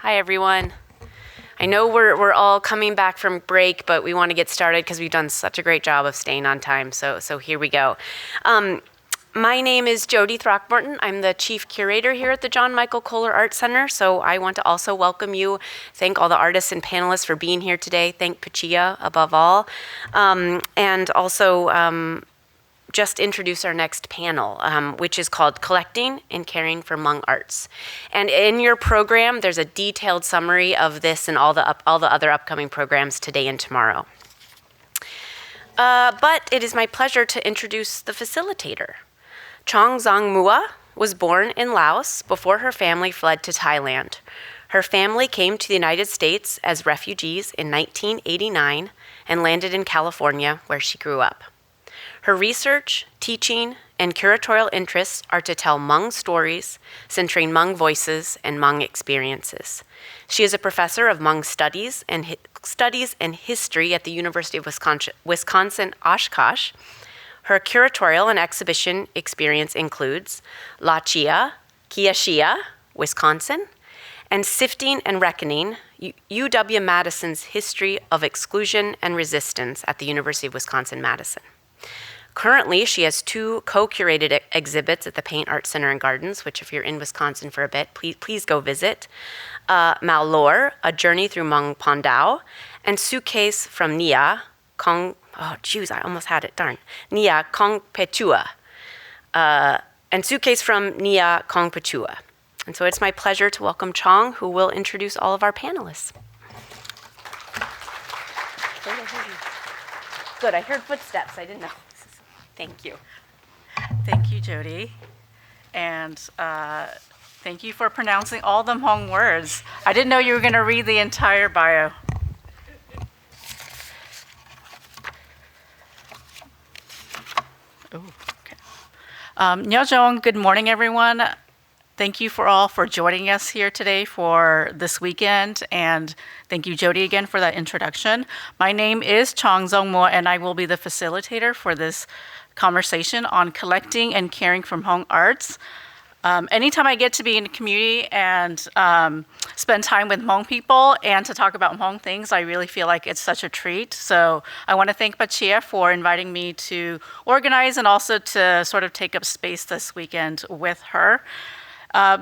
Hi, everyone. I know we're all coming back from break, but we want to get started because we've done such a great job of staying on time. So here we go. My name is Jody Throckmorton. I'm the chief curator here at the John Michael Kohler Art Center. So I want to also welcome you, thank all the artists and panelists for being here today. Thank Pachia above all. And also just introduce our next panel, which is called Collecting and Caring for Hmong Arts. And in your program, there's a detailed summary of this and all the other upcoming programs today and tomorrow. But it is my pleasure to introduce the facilitator. Chong Zong Mua was born in Laos before her family fled to Thailand. Her family came to the United States as refugees in 1989 and landed in California, where she grew up. Her research, teaching, and curatorial interests are to tell Hmong stories, centering Hmong voices and Hmong experiences. She is a professor of Hmong studies and history at the University of Wisconsin Oshkosh. Her curatorial and exhibition experience includes La Chia, Kiashia, Wisconsin, and Sifting and Reckoning, UW-Madison's History of Exclusion and Resistance at the University of Wisconsin-Madison. Currently, she has 2 co-curated exhibits at the Paint Art Center and Gardens, which if you're in Wisconsin for a bit, please go visit. Malor, A Journey Through Hmong Pondao, and Suitcase from Nia, Kong, oh geez, I almost had it, darn. Nia Kong Petua, and Suitcase from Nia Kong Petua. And so it's my pleasure to welcome Chong, who will introduce all of our panelists. Good, I heard footsteps, I didn't know. Thank you. Thank you, Jody. And thank you for pronouncing all the Hmong words. I didn't know you were going to read the entire bio. Oh, okay. Nyajong, good morning, everyone. Thank you all for joining us here today for this weekend, and thank you, Jody, again for that introduction. My name is Chong Zong Mo, and I will be the facilitator for this conversation on collecting and caring for Hmong arts. Anytime I get to be in the community and spend time with Hmong people and to talk about Hmong things, I really feel like it's such a treat. So I want to thank Pachia for inviting me to organize and also to sort of take up space this weekend with her.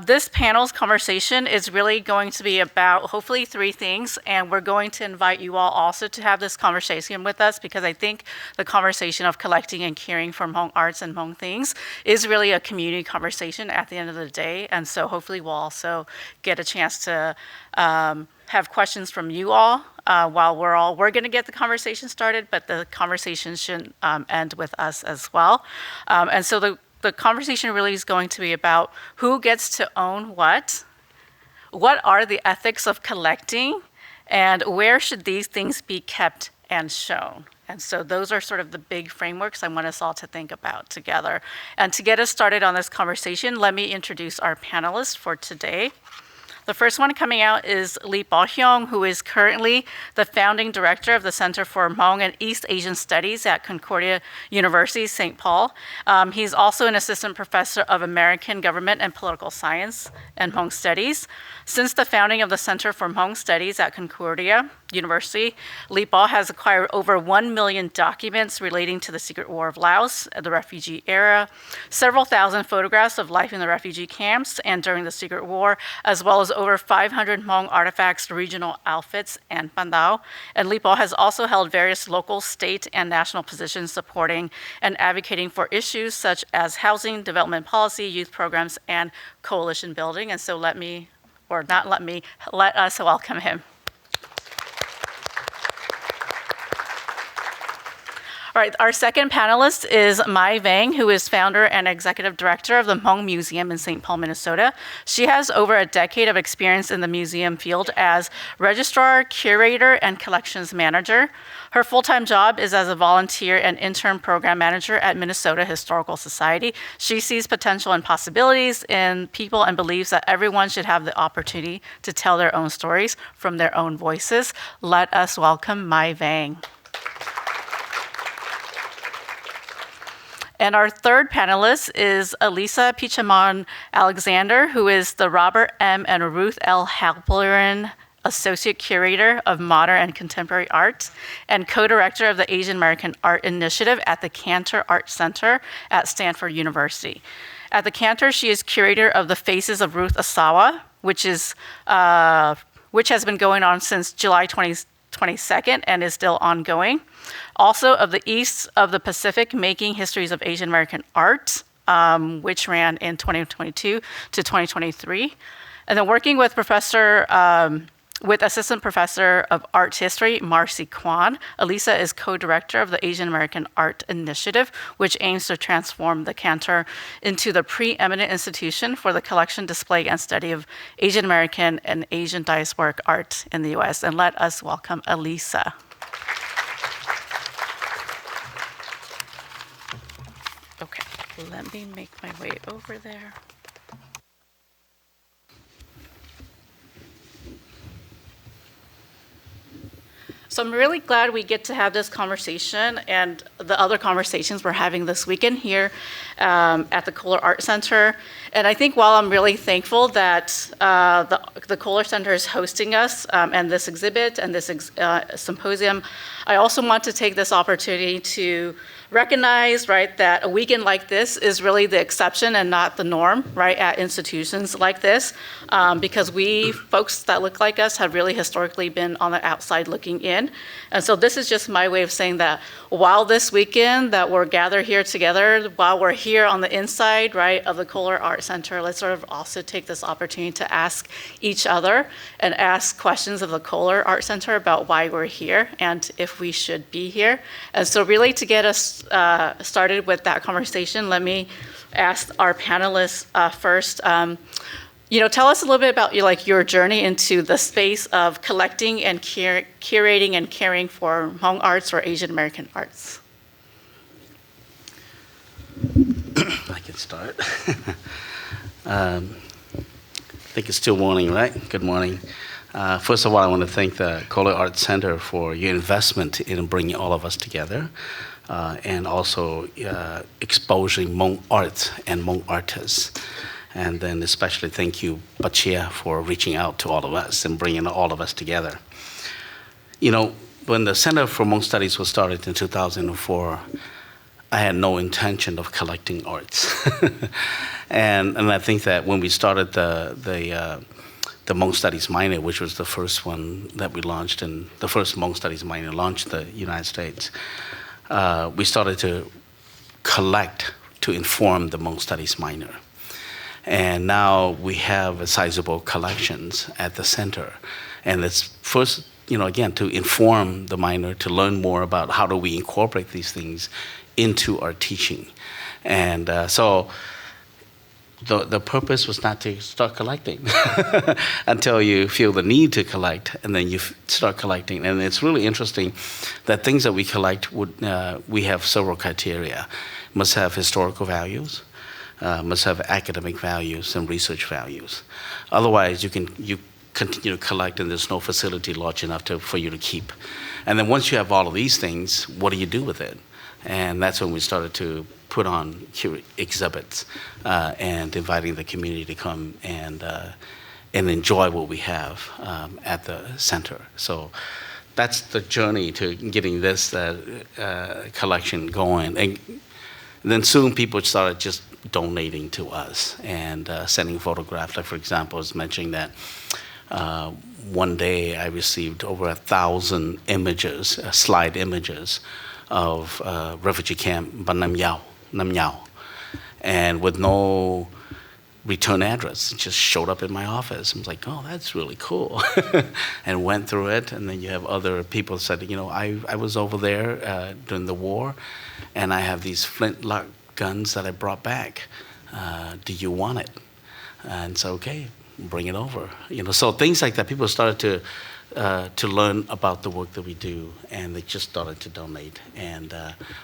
This panel's conversation is really going to be about hopefully 3 things, and we're going to invite you all also to have this conversation with us because I think the conversation of collecting and caring for Hmong arts and Hmong things is really a community conversation at the end of the day, and so hopefully we'll also get a chance to have questions from you all while we're going to get the conversation started, but the conversation shouldn't end with us as well. And so the conversation really is going to be about who gets to own what are the ethics of collecting, and where should these things be kept and shown. And so those are sort of the big frameworks I want us all to think about together. And to get us started on this conversation, let me introduce our panelists for today. The first one coming out is Lee Bo-hyung, who is currently the founding director of the Center for Hmong and East Asian Studies at Concordia University, St. Paul. He's also an assistant professor of American Government and Political Science and Hmong Studies. Since the founding of the Center for Hmong Studies at Concordia University, Lee Bo has acquired over 1 million documents relating to the Secret War of Laos, the refugee era, several thousand photographs of life in the refugee camps and during the Secret War, as well as over 500 Hmong artifacts, regional outfits, and pandao. And Lee Bo has also held various local, state, and national positions supporting and advocating for issues such as housing, development policy, youth programs, and coalition building. And so let us welcome him. All right, our second panelist is Mai Vang, who is founder and executive director of the Hmong Museum in St. Paul, Minnesota. She has over a decade of experience in the museum field as registrar, curator, and collections manager. Her full-time job is as a volunteer and intern program manager at Minnesota Historical Society. She sees potential and possibilities in people and believes that everyone should have the opportunity to tell their own stories from their own voices. Let us welcome Mai Vang. And our third panelist is Elisa Pichamon Alexander, who is the Robert M. and Ruth L. Halperin Associate Curator of Modern and Contemporary Art and co-director of the Asian American Art Initiative at the Cantor Art Center at Stanford University. At the Cantor, she is curator of the Faces of Ruth Asawa, which has been going on since July 22nd and is still ongoing. Also of the East of the Pacific, Making Histories of Asian American Art, which ran in 2022 to 2023. And then working with Assistant Professor of Art History, Marcy Kwan, Elisa is co-director of the Asian American Art Initiative, which aims to transform the Cantor into the preeminent institution for the collection, display, and study of Asian American and Asian diasporic art in the U.S. And let us welcome Elisa. Okay, let me make my way over there. So I'm really glad we get to have this conversation and the other conversations we're having this weekend here at the Kohler Art Center. And I think while I'm really thankful that the Kohler Center is hosting us and this exhibit and this symposium, I also want to take this opportunity to recognize, right, that a weekend like this is really the exception and not the norm, right, at institutions like this, because we, folks that look like us, have really historically been on the outside looking in. And so this is just my way of saying that while this weekend that we're gathered here together, while we're here on the inside, right, of the Kohler Art Center, let's sort of also take this opportunity to ask each other and ask questions of the Kohler Art Center about why we're here and if we should be here. And so really to get us started with that conversation, let me ask our panelists first. Tell us a little bit about your journey into the space of collecting and curating and caring for Hmong arts or Asian American arts. I can start. I think it's still morning, right? Good morning. First of all, I want to thank the Kohler Art Center for your investment in bringing all of us together. And also exposing Hmong art and Hmong artists. And then especially thank you, Bachia, for reaching out to all of us and bringing all of us together. When the Center for Hmong Studies was started in 2004, I had no intention of collecting arts. and I think that when we started the Hmong Studies minor, which was the first one that we launched, and the first Hmong Studies minor launched in the United States, we started to collect to inform the Hmong Studies minor. And now we have sizable collections at the center. And it's first, again, to inform the minor, to learn more about how do we incorporate these things into our teaching. And so the purpose was not to start collecting until you feel the need to collect, and then you start collecting. And it's really interesting that things that we collect we have several criteria. Must have historical values, must have academic values and research values. Otherwise, you continue to collect, and there's no facility large enough for you to keep. And then once you have all of these things, what do you do with it? And that's when we started to put on exhibits and inviting the community to come and enjoy what we have at the center. So that's the journey to getting this collection going. And then soon people started just donating to us and sending photographs. Like, for example, I was mentioning that one day I received over 1,000 images, slide images of refugee camp Nam Yao, and with no return address. It just showed up in my office. I was like, oh, that's really cool. And went through it, and then you have other people said, I was over there during the war, and I have these flintlock guns that I brought back. Do you want it? And so, okay, bring it over. So things like that. People started to learn about the work that we do, and they just started to donate. And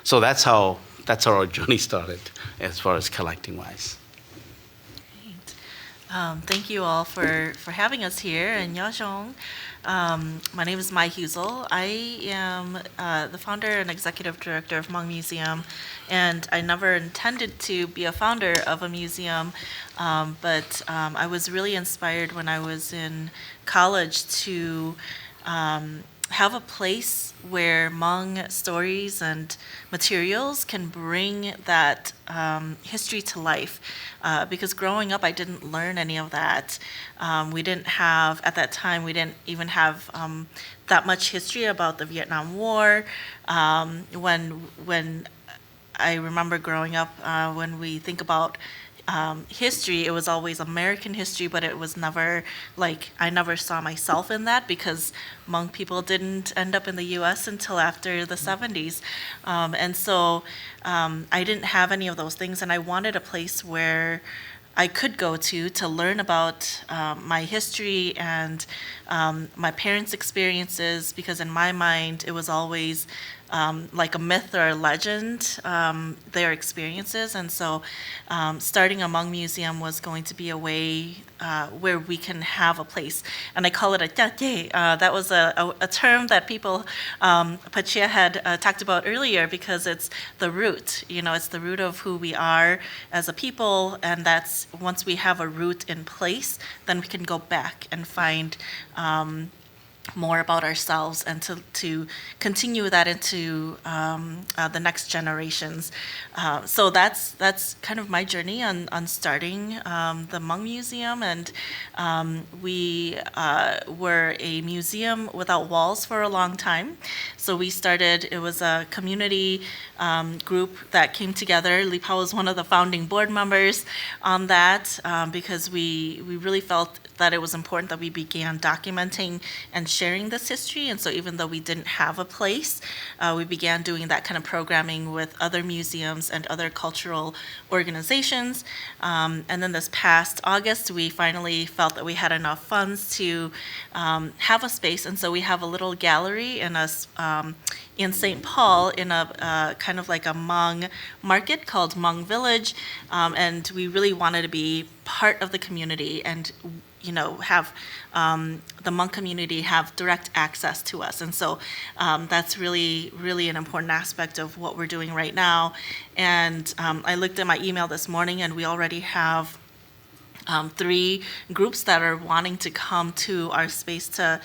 so that's how our journey started as far as collecting wise. Thank you all for having us here in Yajong. My name is Mai Husel. I am the founder and executive director of Hmong Museum, and I never intended to be a founder of a museum, but I was really inspired when I was in college to have a place where Hmong stories and materials can bring that history to life. Because growing up, I didn't learn any of that. We didn't have, at that time, we didn't even have that much history about the Vietnam War. When I remember growing up, when we think about history, it was always American history, but it was never like, I never saw myself in that because Hmong people didn't end up in the US until after the 70s. And so I didn't have any of those things, and I wanted a place where I could go to learn about my history and my parents' experiences, because in my mind it was always like a myth or a legend, their experiences. And so starting a Hmong museum was going to be a way where we can have a place. And I call it a tate. That was a term that people, Pachia had talked about earlier, because it's the root. You know, it's the root of who we are as a people. And that's, once we have a root in place, then we can go back and find more about ourselves, and to continue that into the next generations. So that's kind of my journey on starting the Hmong Museum. And we were a museum without walls for a long time. So we started, it was a community group that came together. Li Pao was one of the founding board members on that, because we really felt that it was important that we began documenting and sharing this history. And so even though we didn't have a place, we began doing that kind of programming with other museums and other cultural organizations. And then this past August, we finally felt that we had enough funds to have a space. And so we have a little gallery in St. Paul, in a kind of like a Hmong market called Hmong Village. And we really wanted to be part of the community and have the Hmong community have direct access to us. And so that's really, really an important aspect of what we're doing right now. And I looked at my email this morning, and we already have 3 groups that are wanting to come to our space to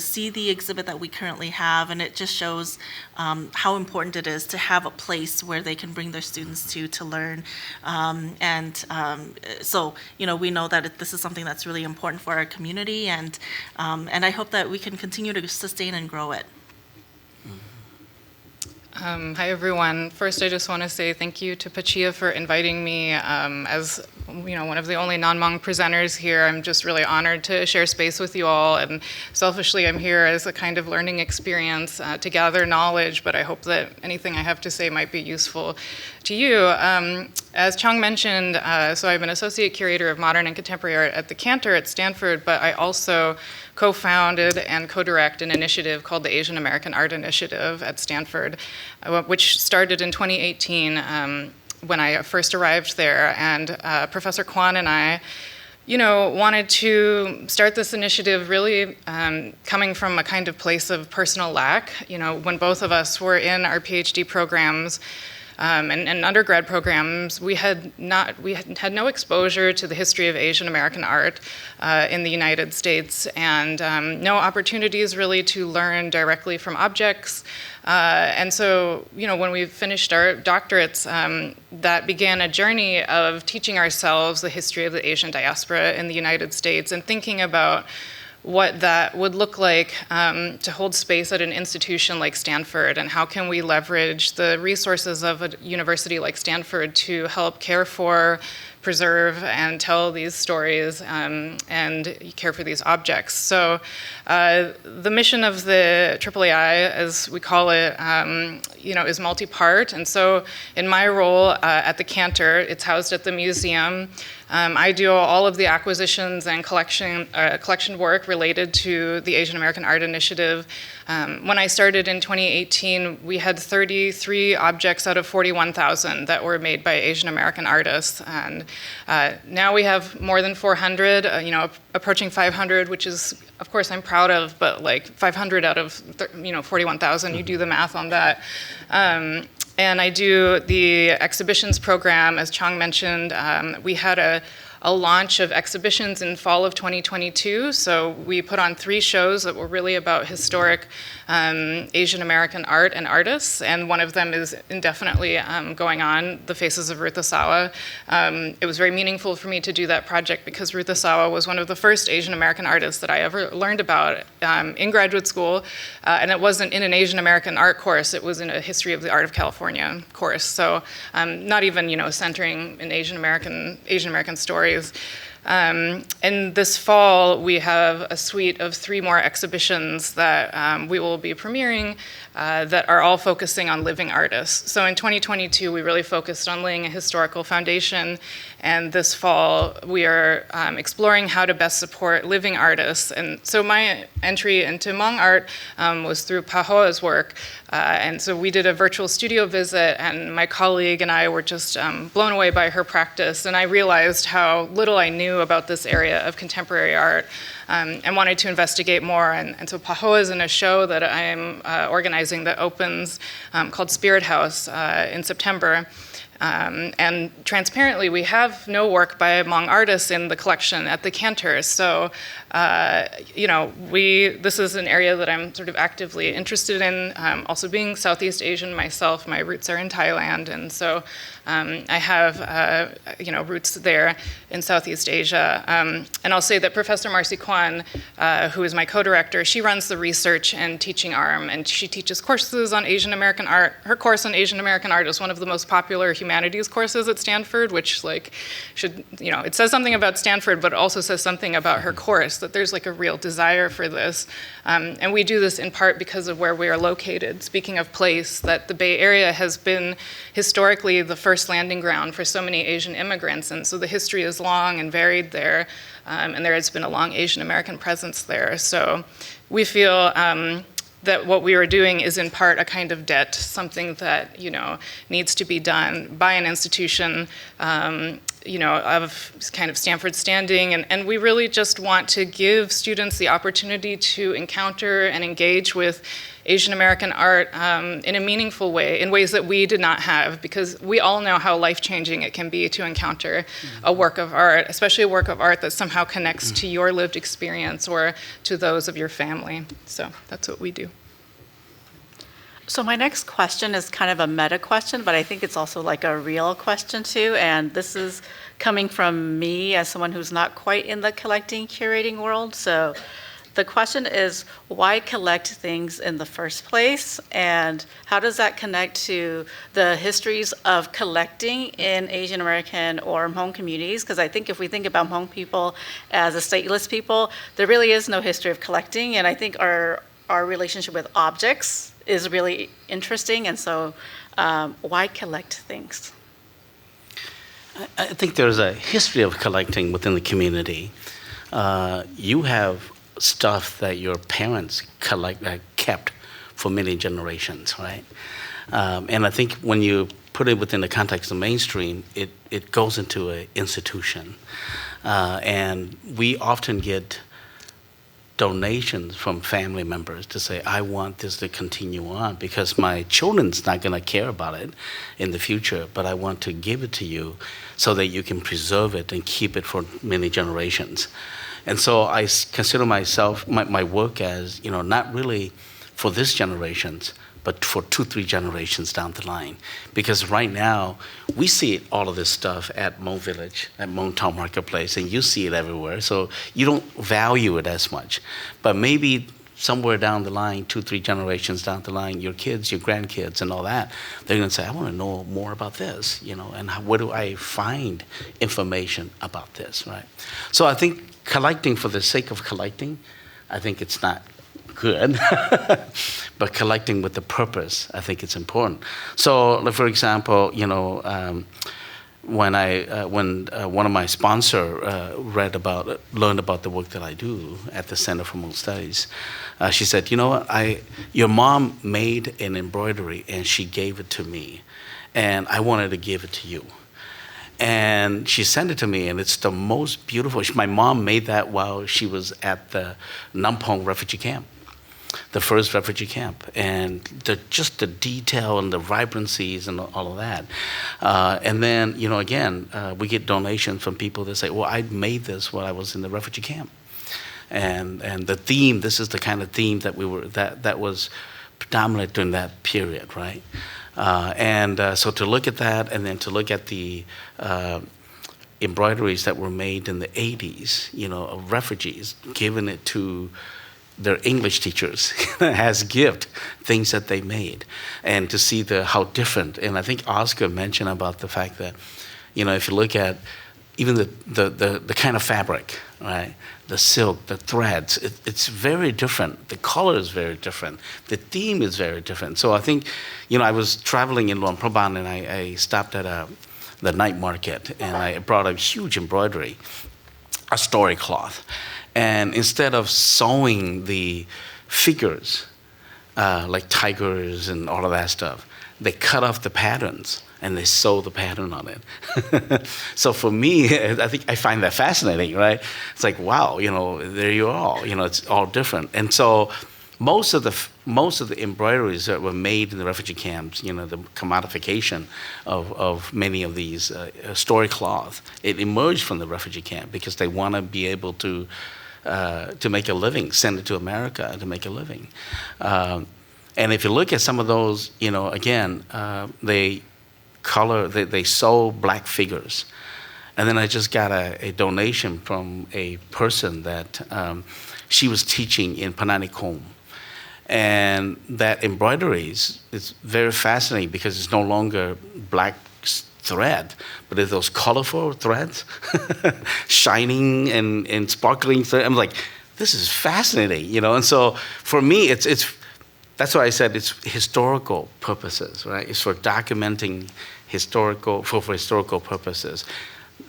see the exhibit that we currently have. And it just shows how important it is to have a place where they can bring their students to learn. So we know that this is something that's really important for our community, and I hope that we can continue to sustain and grow it. Hi, everyone. First, I just want to say thank you to Pachia for inviting me. As one of the only non-Hmong presenters here, I'm just really honored to share space with you all. And selfishly, I'm here as a kind of learning experience to gather knowledge, but I hope that anything I have to say might be useful to you. As Chong mentioned, so I'm an associate curator of modern and contemporary art at the Cantor at Stanford, but I also co-founded and co-direct an initiative called the Asian American Art Initiative at Stanford, which started in 2018 when I first arrived there. And Professor Kwan and I wanted to start this initiative really coming from a kind of place of personal lack. When both of us were in our PhD programs, and undergrad programs, we had no exposure to the history of Asian American art in the United States, and no opportunities really to learn directly from objects. And so, when we finished our doctorates, that began a journey of teaching ourselves the history of the Asian diaspora in the United States and thinking about what that would look like to hold space at an institution like Stanford, and how can we leverage the resources of a university like Stanford to help care for, preserve, and tell these stories and care for these objects. So the mission of the AAAI, as we call it, is multi-part. And so in my role at the Cantor, it's housed at the museum. I do all of the acquisitions and collection work related to the Asian American Art Initiative. When I started in 2018, we had 33 objects out of 41,000 that were made by Asian American artists. And Now we have more than 400, approaching 500, which is, of course, I'm proud of, but like 500 out of 41,000, you do the math on that. And I do the exhibitions program, as Chong mentioned. We had a launch of exhibitions in fall of 2022. So we put on 3 shows that were really about historic Asian American art and artists, and one of them is indefinitely going on, The Faces of Ruth Asawa. It was very meaningful for me to do that project because Ruth Asawa was one of the first Asian American artists that I ever learned about in graduate school, and it wasn't in an Asian American art course, it was in a History of the Art of California course. So not even centering in Asian American stories. And this fall, we have a suite of 3 more exhibitions that we will be premiering that are all focusing on living artists. So in 2022, we really focused on laying a historical foundation, and this fall, we are exploring how to best support living artists. And so my entry into Hmong art was through Pahoa's work. And so we did a virtual studio visit, and my colleague and I were just blown away by her practice. And I realized how little I knew about this area of contemporary art and wanted to investigate more. And so Pahoa is in a show that I'm organizing that opens called Spirit House in September. And transparently, we have no work by Hmong artists in the collection at the Cantor. So, this is an area that I'm sort of actively interested in. Also being Southeast Asian myself, my roots are in Thailand, and so I have, roots there in Southeast Asia. And I'll say that Professor Marcy Kwan, who is my co-director, she runs the research and teaching arm, and she teaches courses on Asian American art. Her course on Asian American art is one of the most popular humanities courses at Stanford, which it says something about Stanford, but it also says something about her course, that there's like a real desire for this. And we do this in part because of where we are located. Speaking of place, that the Bay Area has been historically the first landing ground for so many Asian immigrants, and so the history is long and varied there, and there has been a long Asian American presence there. So we feel that what we are doing is in part a kind of debt, something that needs to be done by an institution of kind of Stanford standing, and we really just want to give students the opportunity to encounter and engage with Asian American art in a meaningful way, in ways that we did not have, because we all know how life-changing it can be to encounter a work of art, especially a work of art that somehow connects to your lived experience or to those of your family. So that's what we do. So my next question is kind of a meta question, but I think it's also like a real question too, and this is coming from me as someone who's not quite in the collecting, curating world. So the question is, why collect things in the first place? And how does that connect to the histories of collecting in Asian American or Hmong communities? Because I think if we think about Hmong people as a stateless people, there really is no history of collecting. And I think our relationship with objects is really interesting. And so why collect things? I think there's a history of collecting within the community. You have stuff that your parents kept for many generations, right? And I think when you put it within the context of mainstream, it goes into an institution. And we often get donations from family members to say, I want this to continue on because my children's not going to care about it in the future, but I want to give it to you so that you can preserve it and keep it for many generations. And so I consider myself, my work as, not really for this generations, but for 2-3 generations down the line. Because right now, we see all of this stuff at Hmong Village, at Hmong Town Marketplace, and you see it everywhere. So you don't value it as much. But maybe somewhere down the line, 2-3 generations down the line, your kids, your grandkids, and all that, they're going to say, I want to know more about this, and where do I find information about this, right? So I think collecting for the sake of collecting, I think it's not good, but collecting with the purpose, I think it's important. So, for example, when one of my sponsors learned about the work that I do at the Center for Hmong Studies, she said, your mom made an embroidery and she gave it to me, and I wanted to give it to you. And she sent it to me, and it's the most beautiful. My mom made that while she was at the Nampong refugee camp, the first refugee camp, and just the detail and the vibrancies and all of that. And then, again, we get donations from people that say, well, I made this while I was in the refugee camp. And the theme, this is the kind of theme that was predominant during that period, right? So to look at that, and then to look at the embroideries that were made in the 80s, of refugees, giving it to their English teachers as gift, things that they made, and to see how different. And I think Oscar mentioned about the fact that, if you look at even the kind of fabric, right? The silk, the threads, it's very different. The color is very different. The theme is very different. So I think, I was traveling in Luang Prabang, and I stopped at the night market, and I brought a huge embroidery, a story cloth. And instead of sewing the figures, like tigers and all of that stuff, they cut off the patterns and they sew the pattern on it. So for me, I think I find that fascinating, right? It's like, wow, there you are, it's all different. And so most of the embroideries that were made in the refugee camps, the commodification of many of these story cloth, it emerged from the refugee camp because they want to be able to make a living, send it to America to make a living. And if you look at some of those, again, they sew black figures. And then I just got a donation from a person that she was teaching in Pananikom. And that embroideries is very fascinating because it's no longer black thread, but it's those colorful threads, shining and sparkling thread. I'm like, this is fascinating, And so for me, that's why I said it's historical purposes, right? It's for documenting for historical purposes.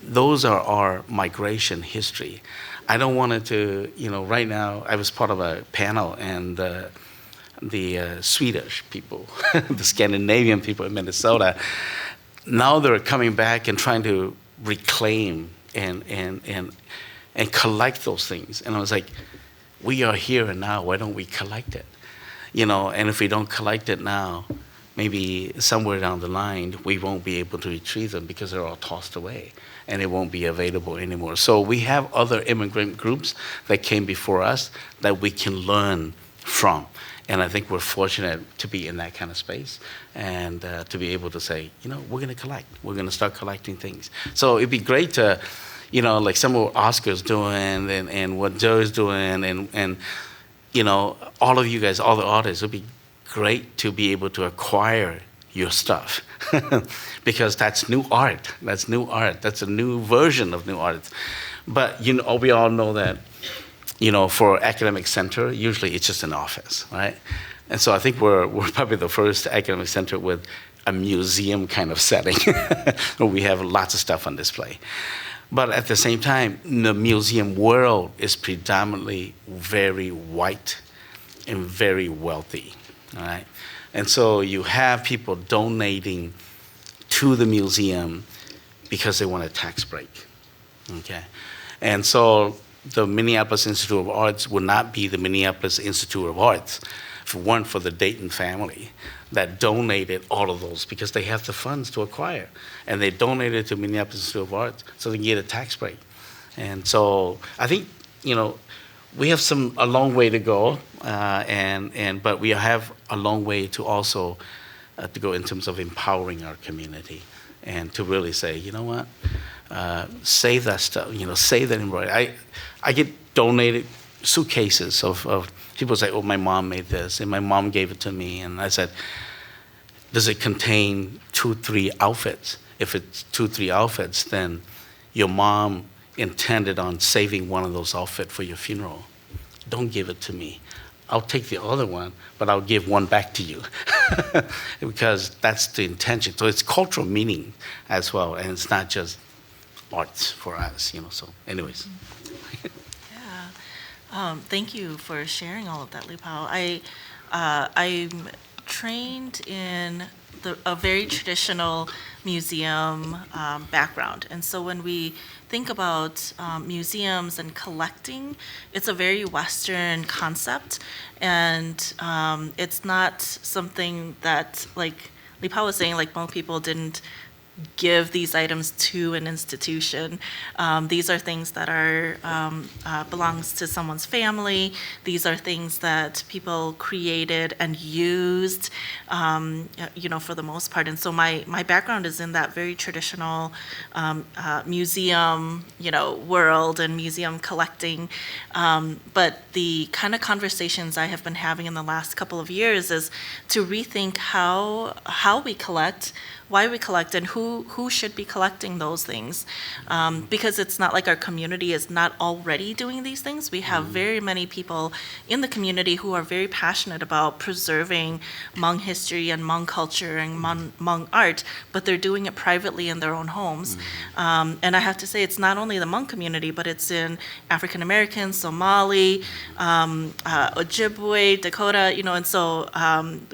Those are our migration history. I don't want it to, right now, I was part of a panel, and the Swedish people, the Scandinavian people in Minnesota, now they're coming back and trying to reclaim and collect those things. And I was like, we are here and now, why don't we collect it? And if we don't collect it now, maybe somewhere down the line, we won't be able to retrieve them because they're all tossed away and it won't be available anymore. So we have other immigrant groups that came before us that we can learn from. And I think we're fortunate to be in that kind of space and to be able to say, we're going to collect. We're going to start collecting things. So it'd be great to, like some of what Oscar's doing and what Joe's doing and all of you guys, all the artists, it would be great to be able to acquire your stuff because that's new art. That's new art. That's a new version of new art. But we all know that, for academic center, usually it's just an office, right? And so I think we're probably the first academic center with a museum kind of setting where we have lots of stuff on display. But at the same time, the museum world is predominantly very white and very wealthy, all right? And so you have people donating to the museum because they want a tax break, okay? And so the Minneapolis Institute of Arts would not be the Minneapolis Institute of Arts if it weren't for the Dayton family that donated all of those because they have the funds to acquire. And they donated to Minneapolis Institute of Arts so they can get a tax break. And so I think, we have a long way to go, but we have a long way to also to go in terms of empowering our community and to really say, you know what, save that stuff, save that embroidery. I get donated suitcases of people say, oh, my mom made this, and my mom gave it to me, and I said, does it contain 2-3 outfits? If it's 2-3 outfits, then your mom intended on saving one of those outfits for your funeral. Don't give it to me. I'll take the other one, but I'll give one back to you because that's the intention. So it's cultural meaning as well, and it's not just arts for us, So, anyways. Yeah. Thank you for sharing all of that, Liu Pao. I'm trained in a very traditional museum background. And so when we think about museums and collecting, it's a very Western concept. And it's not something that, like Lipa was saying, like Hmong people didn't give these items to an institution. These are things that are belongs to someone's family. These are things that people created and used, for the most part. And so my background is in that very traditional museum, world and museum collecting. But the kind of conversations I have been having in the last couple of years is to rethink how we collect, why we collect, and who should be collecting those things. Because it's not like our community is not already doing these things. We have very many people in the community who are very passionate about preserving Hmong history and Hmong culture and Hmong art, but they're doing it privately in their own homes. And I have to say, it's not only the Hmong community, but it's in African American, Somali, Ojibwe, Dakota, and so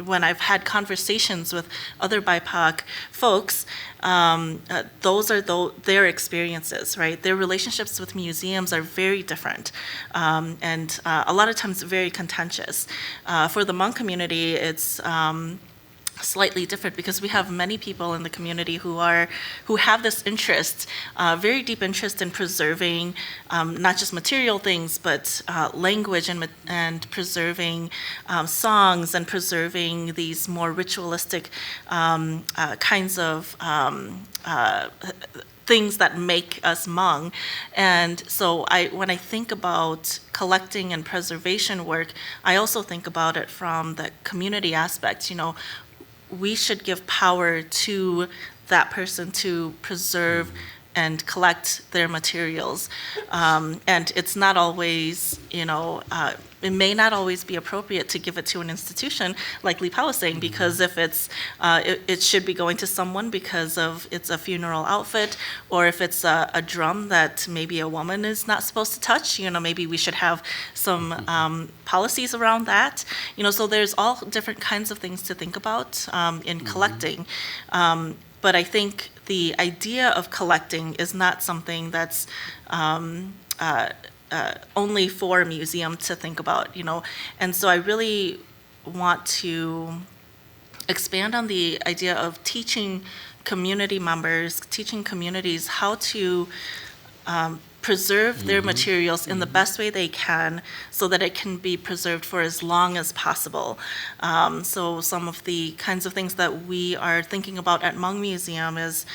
when I've had conversations with other BIPOC folks, those are their experiences, right? Their relationships with museums are very different, and a lot of times very contentious. For the Hmong community, it's slightly different because we have many people in the community who have this interest, very deep interest in preserving not just material things, but language and preserving songs and preserving these more ritualistic kinds of things that make us Hmong. And so when I think about collecting and preservation work, I also think about it from the community aspect. We should give power to that person to preserve and collect their materials. And it's not always, it may not always be appropriate to give it to an institution, like Lipa was saying, because if it should be going to someone because of it's a funeral outfit, or if it's a drum that maybe a woman is not supposed to touch, maybe we should have some policies around that. So there's all different kinds of things to think about in collecting. But I think the idea of collecting is not something that's only for a museum to think about, And so I really want to expand on the idea of teaching community members, teaching communities how to preserve their materials in the best way they can so that it can be preserved for as long as possible. So some of the kinds of things that we are thinking about at Hmong Museum is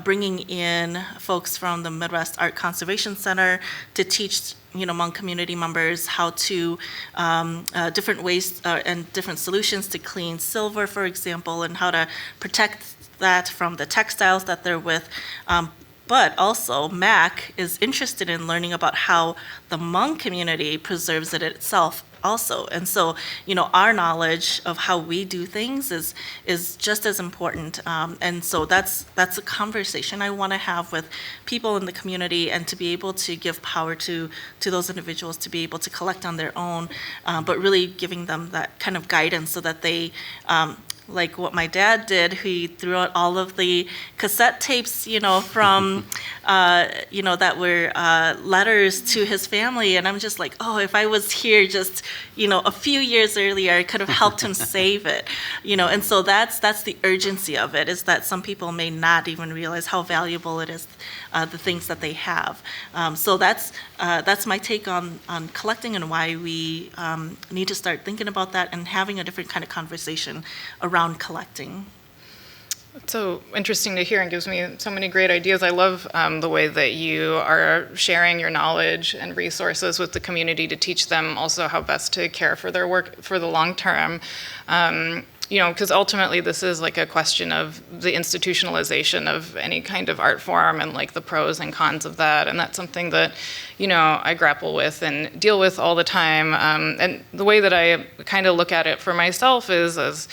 bringing in folks from the Midwest Art Conservation Center to teach Hmong community members how to different ways and different solutions to clean silver, for example, and how to protect that from the textiles that they're with. But also, MAC is interested in learning about how the Hmong community preserves it itself also. And so, our knowledge of how we do things is just as important. And so that's a conversation I want to have with people in the community, and to be able to give power to those individuals to be able to collect on their own, but really giving them that kind of guidance so that they like what my dad did. He threw out all of the cassette tapes, from, that were letters to his family. And I'm just like, oh, if I was here just, a few years earlier, I could have helped him save it, And so that's the urgency of it, is that some people may not even realize how valuable it is, the things that they have. So that's my take on collecting and why we need to start thinking about that and having a different kind of conversation around collecting. It's so interesting to hear and gives me so many great ideas. I love the way that you are sharing your knowledge and resources with the community to teach them also how best to care for their work for the long term. Because ultimately this is like a question of the institutionalization of any kind of art form and like the pros and cons of that. And that's something that, I grapple with and deal with all the time. And the way that I kind of look at it for myself is as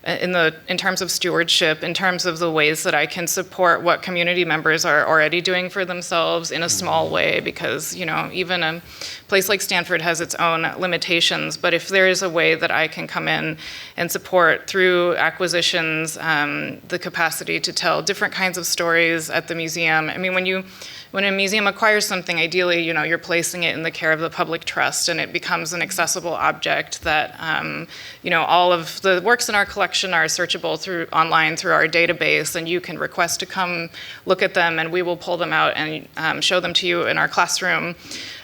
in terms of stewardship, in terms of the ways that I can support what community members are already doing for themselves in a small way, because, you know, even a place like Stanford has its own limitations, but if there is a way that I can come in and support through acquisitions, the capacity to tell different kinds of stories at the museum. I mean, when a museum acquires something, ideally, you know, you're placing it in the care of the public trust, and it becomes an accessible object that, you know, all of the works in our collection are searchable online through our database, and you can request to come look at them, and we will pull them out and show them to you in our classroom.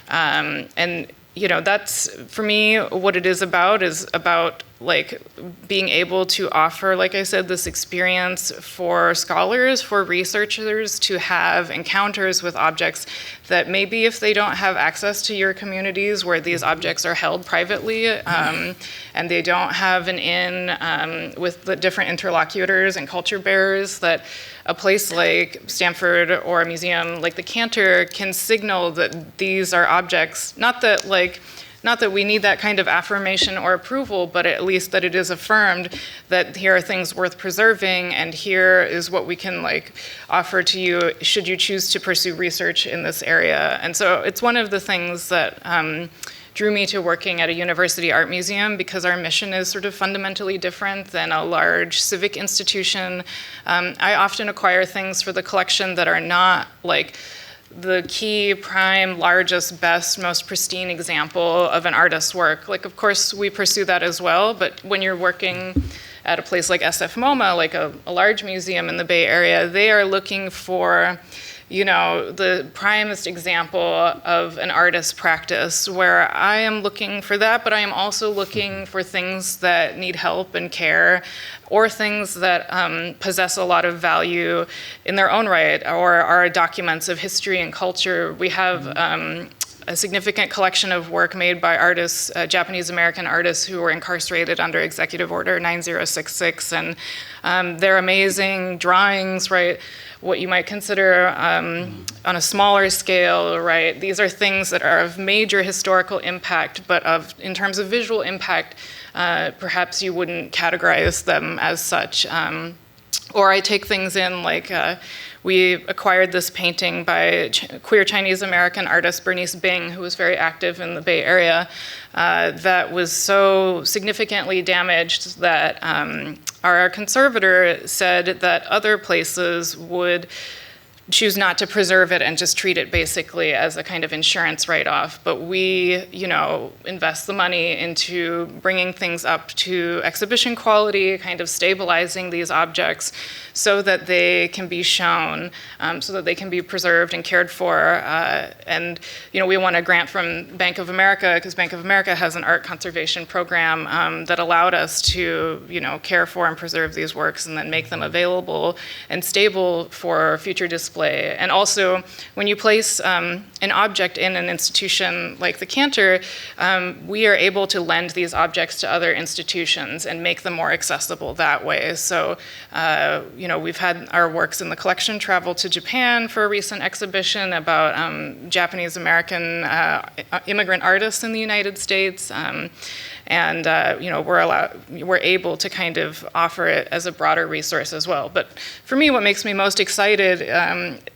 And you know, that's, for me, what it is about like being able to offer, like I said, this experience for scholars, for researchers to have encounters with objects that maybe if they don't have access to your communities where these objects are held privately, and they don't have an in with the different interlocutors and culture bearers, that a place like Stanford or a museum like the Cantor can signal that these are objects, not that we need that kind of affirmation or approval, but at least that it is affirmed that here are things worth preserving, and here is what we can like offer to you should you choose to pursue research in this area. And so it's one of the things that drew me to working at a university art museum, because our mission is sort of fundamentally different than a large civic institution. I often acquire things for the collection that are not like the key, prime, largest, best, most pristine example of an artist's work. Like, of course, we pursue that as well, but when you're working at a place like SF MoMA, like a large museum in the Bay Area, they are looking for, you know, the primest example of an artist's practice, where I am looking for that, but I am also looking for things that need help and care, or things that possess a lot of value in their own right, or are documents of history and culture. We have a significant collection of work made by artists, Japanese-American artists who were incarcerated under Executive Order 9066, and they're amazing drawings, right? What you might consider on a smaller scale, right? These are things that are of major historical impact, but in terms of visual impact, perhaps you wouldn't categorize them as such. Or I take things in like, we acquired this painting by queer Chinese-American artist Bernice Bing, who was very active in the Bay Area, that was so significantly damaged that our conservator said that other places would choose not to preserve it and just treat it basically as a kind of insurance write-off. But we, you know, invest the money into bringing things up to exhibition quality, kind of stabilizing these objects so that they can be shown, so that they can be preserved and cared for. And, you know, we won a grant from Bank of America, because Bank of America has an art conservation program that allowed us to, you know, care for and preserve these works and then make them available and stable for future display. And also, when you place an object in an institution like the Cantor, we are able to lend these objects to other institutions and make them more accessible that way. So, you know, we've had our works in the collection travel to Japan for a recent exhibition about Japanese-American immigrant artists in the United States. And you know, we're able to kind of offer it as a broader resource as well. But for me, what makes me most excited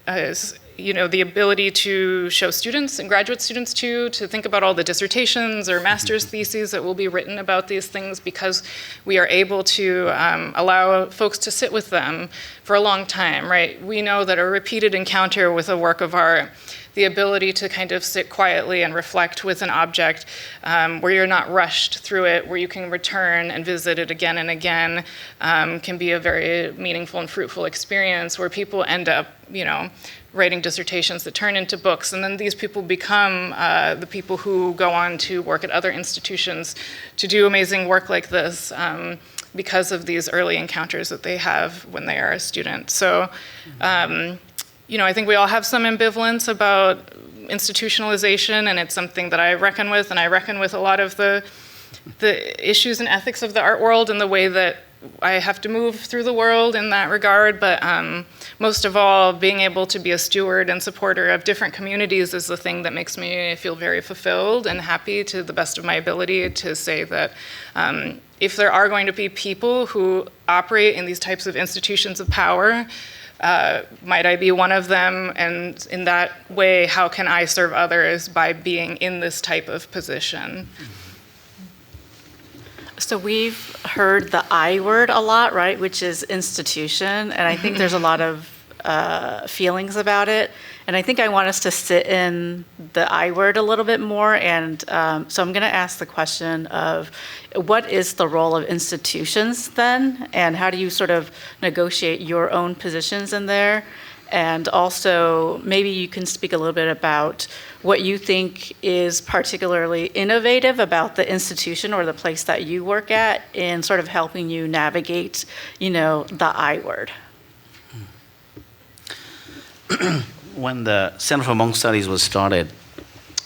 is, you know, the ability to show students and graduate students to think about all the dissertations or master's theses that will be written about these things, because we are able to allow folks to sit with them for a long time, right? We know that a repeated encounter with a work of art, the ability to kind of sit quietly and reflect with an object where you're not rushed through it, where you can return and visit it again and again, can be a very meaningful and fruitful experience, where people end up, you know, writing dissertations that turn into books, and then these people become the people who go on to work at other institutions to do amazing work like this, because of these early encounters that they have when they are a student. So, you know, I think we all have some ambivalence about institutionalization, and it's something that I reckon with, and I reckon with a lot of the issues and ethics of the art world, and the way that I have to move through the world in that regard, but most of all, being able to be a steward and supporter of different communities is the thing that makes me feel very fulfilled and happy to the best of my ability to say that if there are going to be people who operate in these types of institutions of power, might I be one of them? And in that way, how can I serve others by being in this type of position? So we've heard the I word a lot, right, which is institution, and I think there's a lot of feelings about it. And I think I want us to sit in the I word a little bit more. And so I'm going to ask the question of what is the role of institutions then? And how do you sort of negotiate your own positions in there? And also, maybe you can speak a little bit about what you think is particularly innovative about the institution or the place that you work at in sort of helping you navigate, the I word. When the Center for Hmong Studies was started,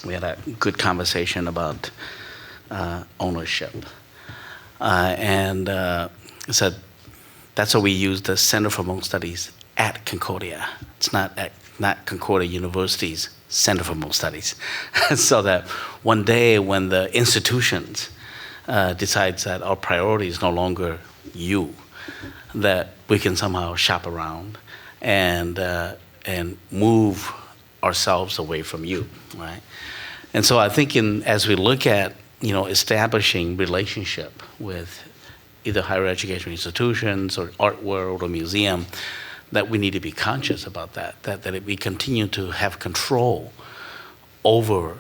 we had a good conversation about ownership. And said that's why we use the Center for Hmong Studies at Concordia. It's not Concordia University's Center for Hmong Studies. So that one day when the institutions decides that our priority is no longer you, that we can somehow shop around and move ourselves away from you, right? And so I think as we look at, establishing relationship with either higher education institutions or art world or museum, that we need to be conscious about that we continue to have control over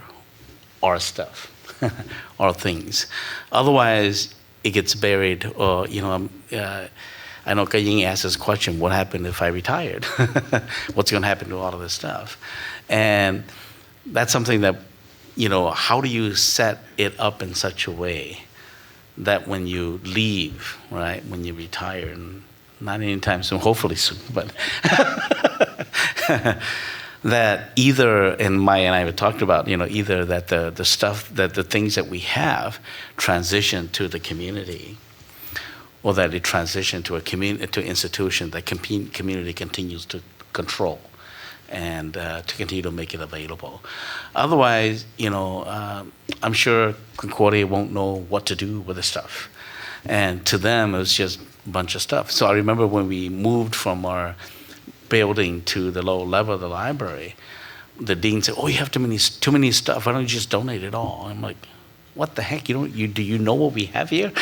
our stuff, our things. Otherwise, it gets buried, or, I know Kaying asked this question, what happened if I retired? What's going to happen to all of this stuff? And that's something that, how do you set it up in such a way that when you leave, right, when you retire, and not anytime soon, hopefully soon, but that either, and Maya and I have talked about, either that the stuff, that the things that we have transition to the community, or that it transition to to institution that community continues to control and to continue to make it available. Otherwise, I'm sure Concordia won't know what to do with the stuff. And to them, it was just a bunch of stuff. So I remember when we moved from our building to the lower level of the library, the dean said, "Oh, you have too many stuff. Why don't you just donate it all?" I'm like, what the heck? Do you know what we have here?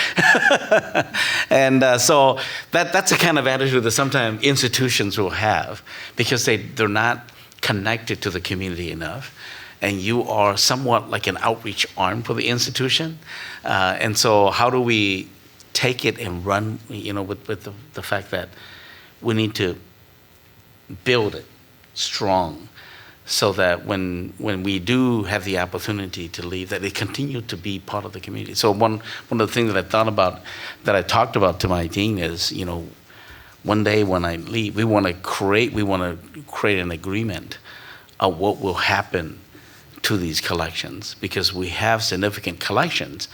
And so that's a kind of attitude that sometimes institutions will have, because they're not connected to the community enough, and you are somewhat like an outreach arm for the institution. And so how do we take it and run, with the fact that we need to build it strong, so that when we do have the opportunity to leave, that they continue to be part of the community. So one of the things that I thought about, that I talked about to my dean is, one day when I leave, we want to create an agreement of what will happen to these collections, because we have significant collections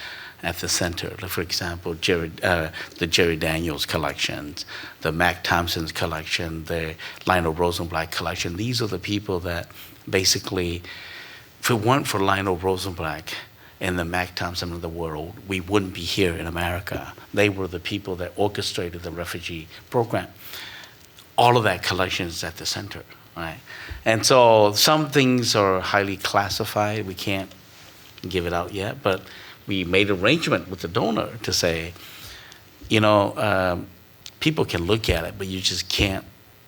at the center. Like, for example, the Jerry Daniels collections, the Mac Thompson's collection, the Lionel Rosenblatt collection. These are the people that basically, if it weren't for Lionel Rosenblatt and the Mac Thompson of the world, we wouldn't be here in America. They were the people that orchestrated the refugee program. All of that collection is at the center, right? And so some things are highly classified. We can't give it out yet, but we made arrangement with the donor to say, people can look at it, but you just can't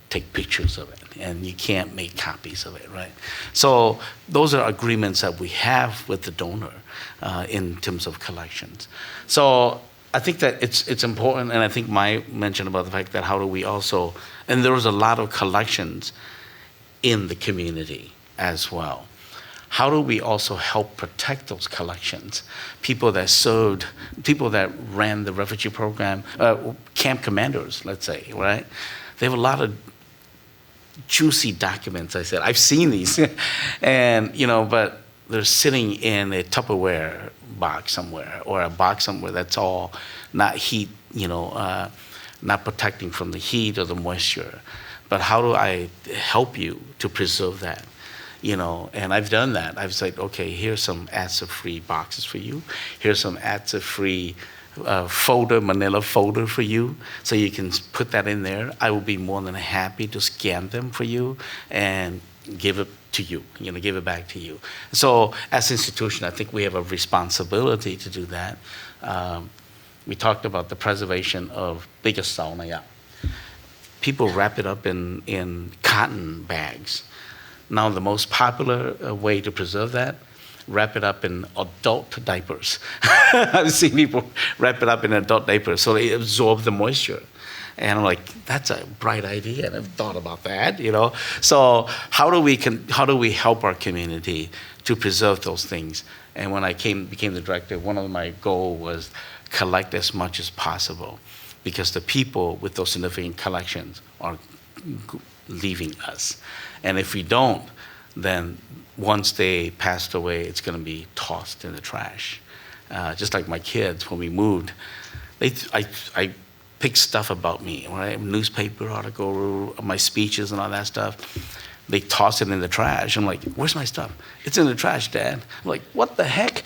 take pictures of it, and you can't make copies of it, right? So those are agreements that we have with the donor in terms of collections. So I think that it's important, and I think Mai mentioned about the fact that how do we also, and there was a lot of collections in the community as well. How do we also help protect those collections? People that served, people that ran the refugee program, camp commanders, let's say, right? They have a lot of juicy documents, I said. I've seen these. And, but they're sitting in a Tupperware box somewhere, or a box somewhere that's all not heat, not protecting from the heat or the moisture. But how do I help you to preserve that? And I've done that. I've said, okay, here's some acid-free boxes for you. Here's some acid-free manila folder for you, so you can put that in there. I will be more than happy to scan them for you and give it to you, give it back to you. So as an institution, I think we have a responsibility to do that. We talked about the preservation of biggest saunaya. People wrap it up in cotton bags. Now the most popular way to preserve that, wrap it up in adult diapers. I've seen people wrap it up in adult diapers so they absorb the moisture. And I'm like, that's a bright idea. I never thought about that, So how do we help our community to preserve those things? And when I became the director, one of my goals was collect as much as possible, because the people with those significant collections are leaving us. And if we don't, then once they passed away, it's going to be tossed in the trash. Just like my kids, when we moved, I picked stuff about me, right? Newspaper article, my speeches and all that stuff. They toss it in the trash. I'm like, where's my stuff? It's in the trash, Dad. I'm like, what the heck?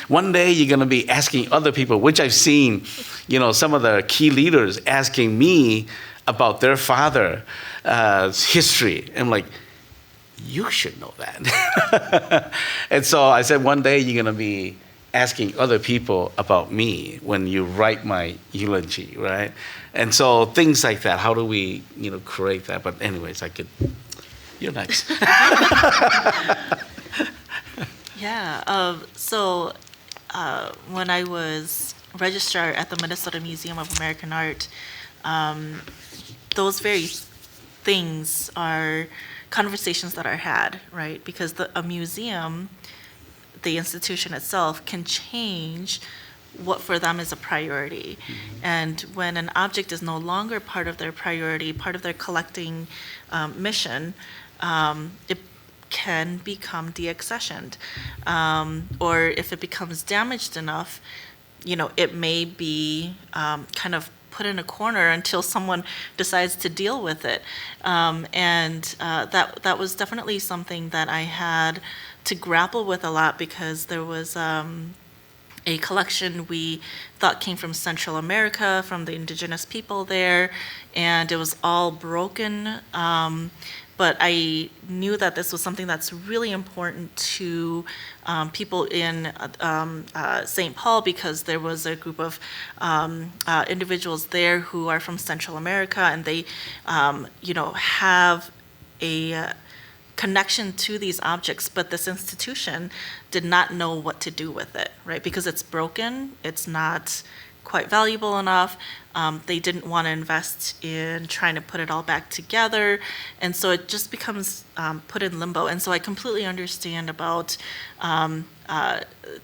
One day you're going to be asking other people, which I've seen, some of the key leaders asking me about their father's history. I'm like, you should know that. And so I said, one day you're going to be asking other people about me when you write my eulogy, right? And so things like that, how do we, create that? But anyways, you're next. Yeah, so when I was registrar at the Minnesota Museum of American Art, those very things are conversations that are had, right? Because a museum, the institution itself, can change what for them is a priority. And when an object is no longer part of their priority, part of their collecting mission, it can become deaccessioned. Or if it becomes damaged enough, it may be kind of put in a corner until someone decides to deal with it. And that was definitely something that I had to grapple with a lot, because there was a collection we thought came from Central America, from the indigenous people there, and it was all broken. But I knew that this was something that's really important to people in St. Paul, because there was a group of individuals there who are from Central America, and they, have a connection to these objects, but this institution did not know what to do with it, right? Because it's broken, it's not quite valuable enough. They didn't want to invest in trying to put it all back together, and so it just becomes put in limbo. And so I completely understand about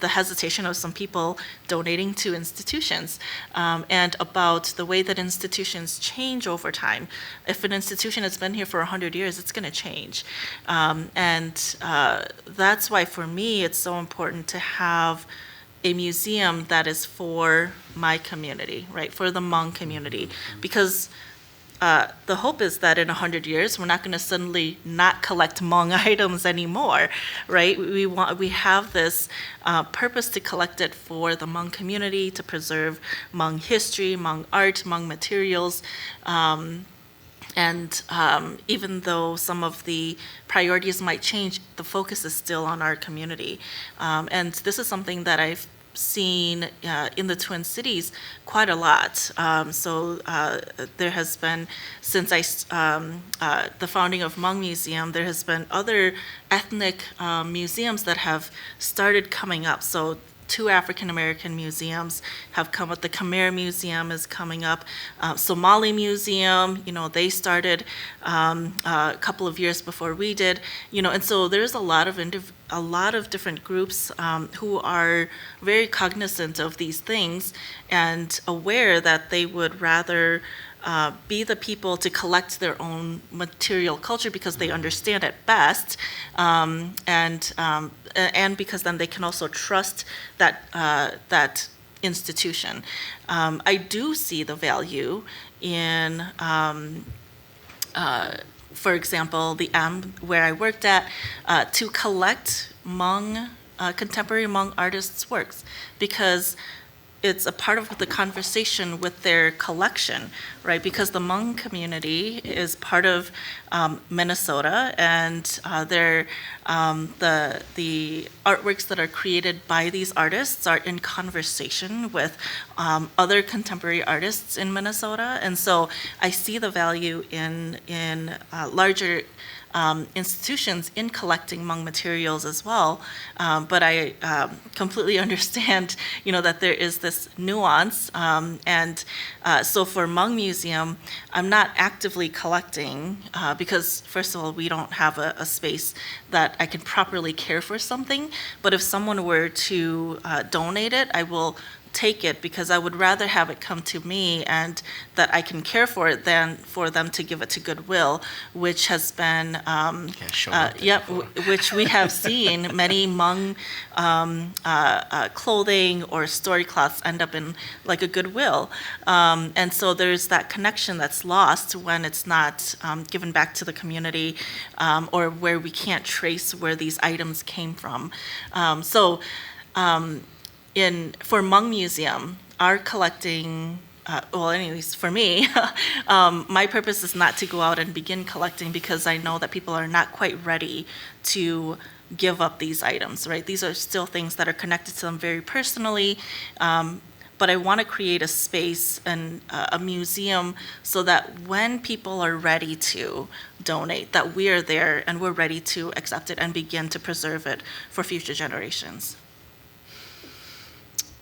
the hesitation of some people donating to institutions, and about the way that institutions change over time. If an institution has been here for 100 years, it's going to change. And that's why, for me, it's so important to have a museum that is for my community, right, for the Hmong community, because the hope is that in 100 years, we're not going to suddenly not collect Hmong items anymore, right? We have this purpose to collect it for the Hmong community, to preserve Hmong history, Hmong art, Hmong materials. And even though some of the priorities might change, the focus is still on our community. And this is something that I've seen in the Twin Cities quite a lot. So there has been, since the founding of Hmong Museum, there has been other ethnic museums that have started coming up. So 2 African American museums have come up. The Khmer Museum is coming up. Somali Museum, they started a couple of years before we did. And so there's a lot of a lot of different groups who are very cognizant of these things and aware that they would rather be the people to collect their own material culture because they understand it best, and because then they can also trust that institution. I do see the value in, for example, the M where I worked at, to collect Hmong, contemporary Hmong artists' works, because it's a part of the conversation with their collection, right? Because the Hmong community is part of Minnesota, and the artworks that are created by these artists are in conversation with other contemporary artists in Minnesota, and so I see the value in larger institutions in collecting Hmong materials as well, but I completely understand, that there is this nuance, and so for Hmong Museum, I'm not actively collecting because, first of all, we don't have a space that I can properly care for something. But if someone were to donate it, I will take it, because I would rather have it come to me and that I can care for it than for them to give it to Goodwill, which has been, which we have seen many Hmong clothing or story cloths end up in like a Goodwill. And so there's that connection that's lost when it's not given back to the community, or where we can't trace where these items came from. For Hmong Museum, our collecting, anyways, for me, my purpose is not to go out and begin collecting, because I know that people are not quite ready to give up these items, right? These are still things that are connected to them very personally, but I want to create a space and a museum so that when people are ready to donate, that we are there and we're ready to accept it and begin to preserve it for future generations.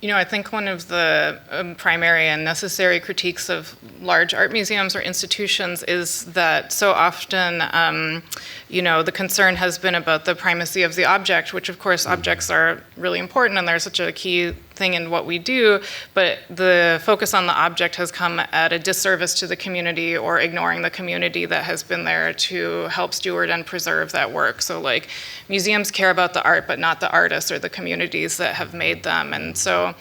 I think one of the primary and necessary critiques of large art museums or institutions is that so often, the concern has been about the primacy of the object, which of course objects are really important and they're such a key thing in what we do, but the focus on the object has come at a disservice to the community, or ignoring the community that has been there to help steward and preserve that work. So like museums care about the art, but not the artists or the communities that have made them. And so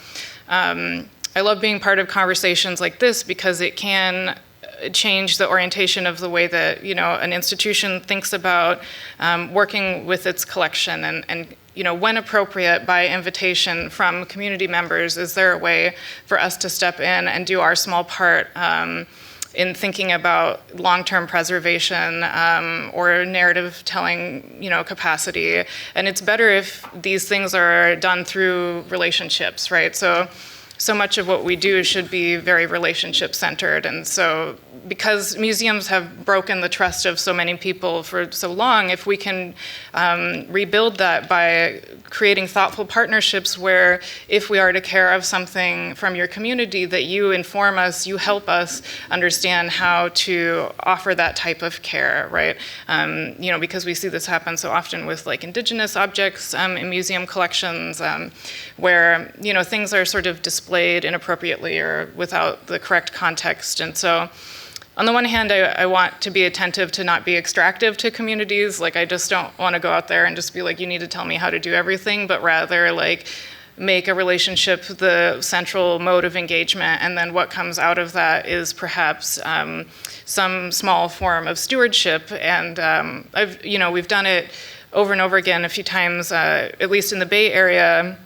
I love being part of conversations like this, because it can change the orientation of the way that an institution thinks about working with its collection, and when appropriate, by invitation from community members, is there a way for us to step in and do our small part in thinking about long-term preservation or narrative telling, capacity. And it's better if these things are done through relationships, right? So much of what we do should be very relationship-centered. And so because museums have broken the trust of so many people for so long, if we can rebuild that by creating thoughtful partnerships where, if we are to care of something from your community, that you inform us, you help us understand how to offer that type of care, right? Because we see this happen so often with like indigenous objects in museum collections, where things are sort of displayed inappropriately or without the correct context. And so on the one hand, I want to be attentive to not be extractive to communities. Like, I just don't want to go out there and just be like, you need to tell me how to do everything, but rather like make a relationship the central mode of engagement. And then what comes out of that is perhaps some small form of stewardship. And we've done it over and over again a few times, at least in the Bay Area.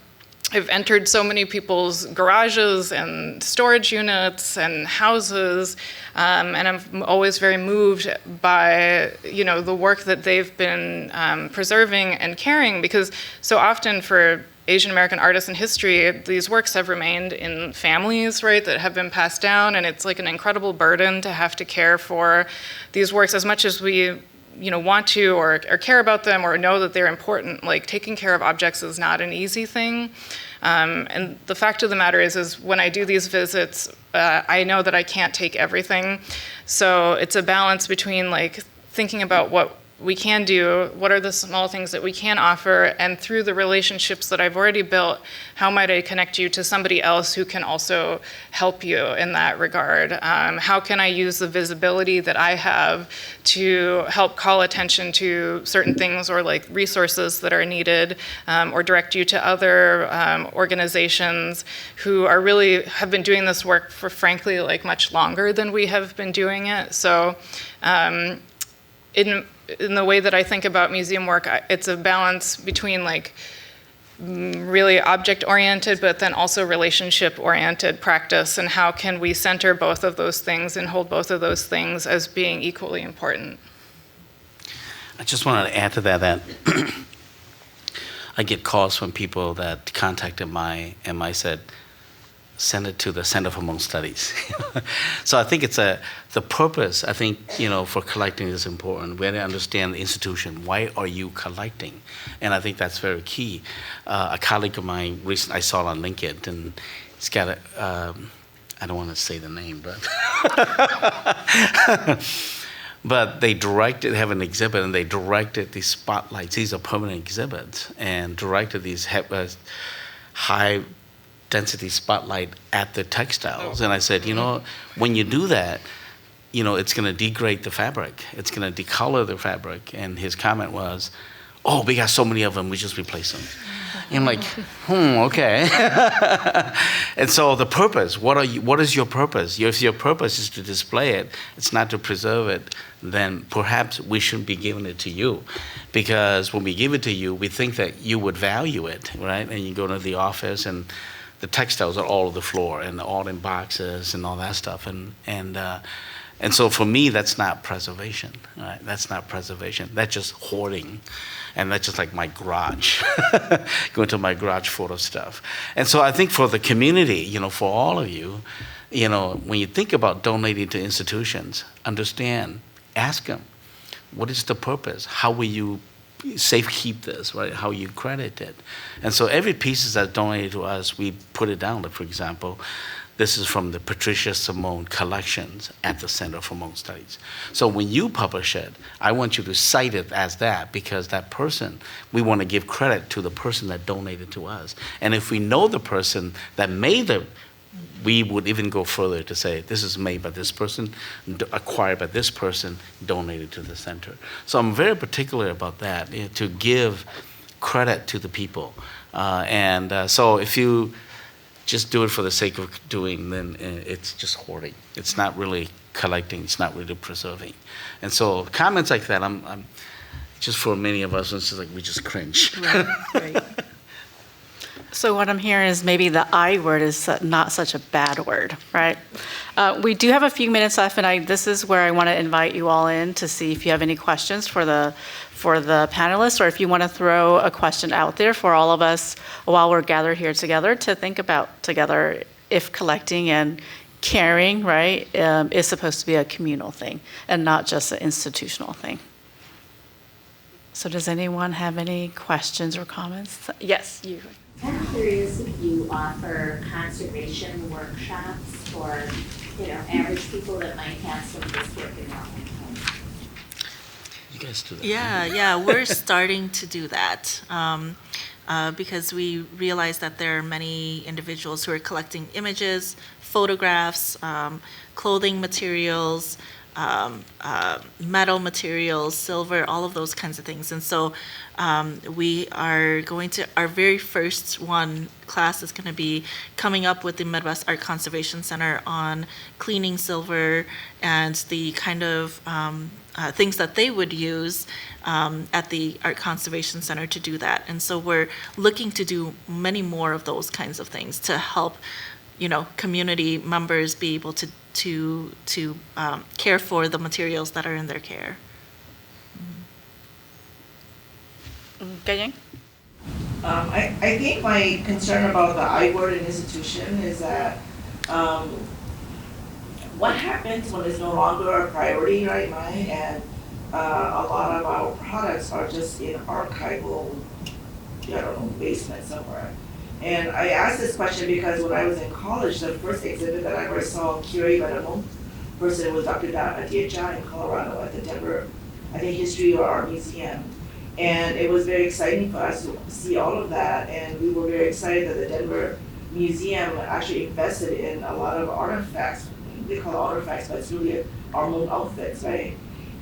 I've entered so many people's garages and storage units and houses, and I'm always very moved by, the work that they've been preserving and carrying, because so often for Asian American artists in history, these works have remained in families, right, that have been passed down, and it's like an incredible burden to have to care for these works as much as we want to or care about them or know that they're important. Like, taking care of objects is not an easy thing. And the fact of the matter is when I do these visits, I know that I can't take everything. So it's a balance between like thinking about what we can do, what are the small things that we can offer, and through the relationships that I've already built, how might I connect you to somebody else who can also help you in that regard? How can I use the visibility that I have to help call attention to certain things or like resources that are needed, or direct you to other organizations who are really have been doing this work for frankly like much longer than we have been doing it. So in the way that I think about museum work, it's a balance between like really object-oriented, but then also relationship-oriented practice, and how can we center both of those things and hold both of those things as being equally important. I just wanted to add to that I get calls from people that contacted MI said, send it to the Center for Hmong Studies. So I think it's the purpose, I think, for collecting is important. We have to understand the institution. Why are you collecting? And I think that's very key. A colleague of mine, recently, I saw it on LinkedIn, and he's got I don't want to say the name, but but they have an exhibit, and they directed these spotlights. These are permanent exhibits, and directed these high density spotlight at the textiles. And I said, when you do that, it's going to degrade the fabric. It's going to decolor the fabric. And his comment was, oh, we got so many of them, we just replace them. And I'm like, okay. And so the purpose, what is your purpose? If your purpose is to display it, it's not to preserve it, then perhaps we shouldn't be giving it to you. Because when we give it to you, we think that you would value it, right? And you go to the office, and the textiles are all over the floor, and all in boxes and all that stuff. And so for me, that's not preservation, right? That's not preservation. That's just hoarding. And that's just like my garage, going to my garage full of stuff. And so I think for the community, for all of you, when you think about donating to institutions, understand, ask them, what is the purpose? How will you safekeep this, right? How you credit it. And so every piece that's donated to us, we put it down. Like, for example, this is from the Patricia Simone collections at the Center for Hmong Studies. So when you publish it, I want you to cite it as that, because that person, we want to give credit to the person that donated to us. And if we know the person that made it, we would even go further to say, this is made by this person, acquired by this person, donated to the center. So I'm very particular about that, to give credit to the people. So if you just do it for the sake of doing, then it's just hoarding. It's not really collecting. It's not really preserving. And so comments like that, I'm just for many of us, it's just like we just cringe. Right. So what I'm hearing is maybe the I word is not such a bad word, right? We do have a few minutes left, and this is where I want to invite you all in to see if you have any questions for the panelists, or if you want to throw a question out there for all of us while we're gathered here together to think about together if collecting and caring, right, is supposed to be a communal thing and not just an institutional thing. So does anyone have any questions or comments? Yes, you. I'm curious if you offer conservation workshops for, average people that might have some of this work in their own home. You guys do that. Yeah, we're starting to do that because we realize that there are many individuals who are collecting images, photographs, clothing materials, metal materials, silver, all of those kinds of things. And so we are going to, our very first class is going to be coming up with the Midwest Art Conservation Center on cleaning silver and the kind of things that they would use at the Art Conservation Center to do that. And so we're looking to do many more of those kinds of things to help, community members be able to care for the materials that are in their care. Gayeng? I think my concern about the I word in institution is that what happens when it's no longer a priority, right, Mai? And a lot of our products are just in archival, basement somewhere. And I asked this question because when I was in college, the first exhibit that I ever saw curated by the Hmong person was Dr. Adiecha in Colorado at the Denver I think, history or art museum. And it was very exciting for us to see all of that, and we were very excited that the Denver Museum actually invested in a lot of artifacts. They call it artifacts, but it's really HMong outfits, right?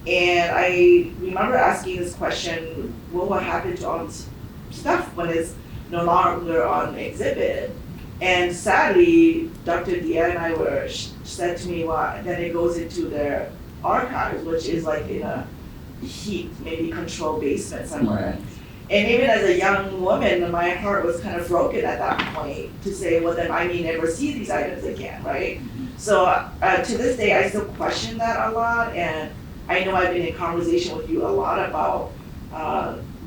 And I remember asking this question, what will happen to all this stuff when it's no longer on exhibit? And sadly, Dr. Dia and I said to me, well, then it goes into their archives, which is like in a heat, maybe controlled basement somewhere. And even as a young woman, my heart was kind of broken at that point to say, well, then I may never see these items again, right? So to this day, I still question that a lot, and I know I've been in conversation with you a lot about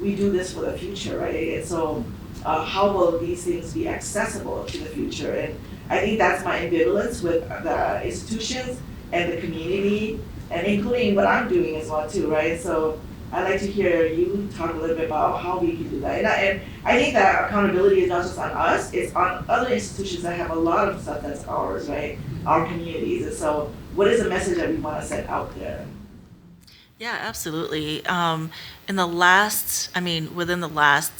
we do this for the future, right? And so how will these things be accessible to the future? And I think that's my ambivalence with the institutions and the community, and including what I'm doing as well too, right? So I'd like to hear you talk a little bit about how we can do that. And I think that accountability is not just on us, it's on other institutions that have a lot of stuff that's ours, right? Our communities. And so what is the message that we want to set out there? Yeah, absolutely. Within the last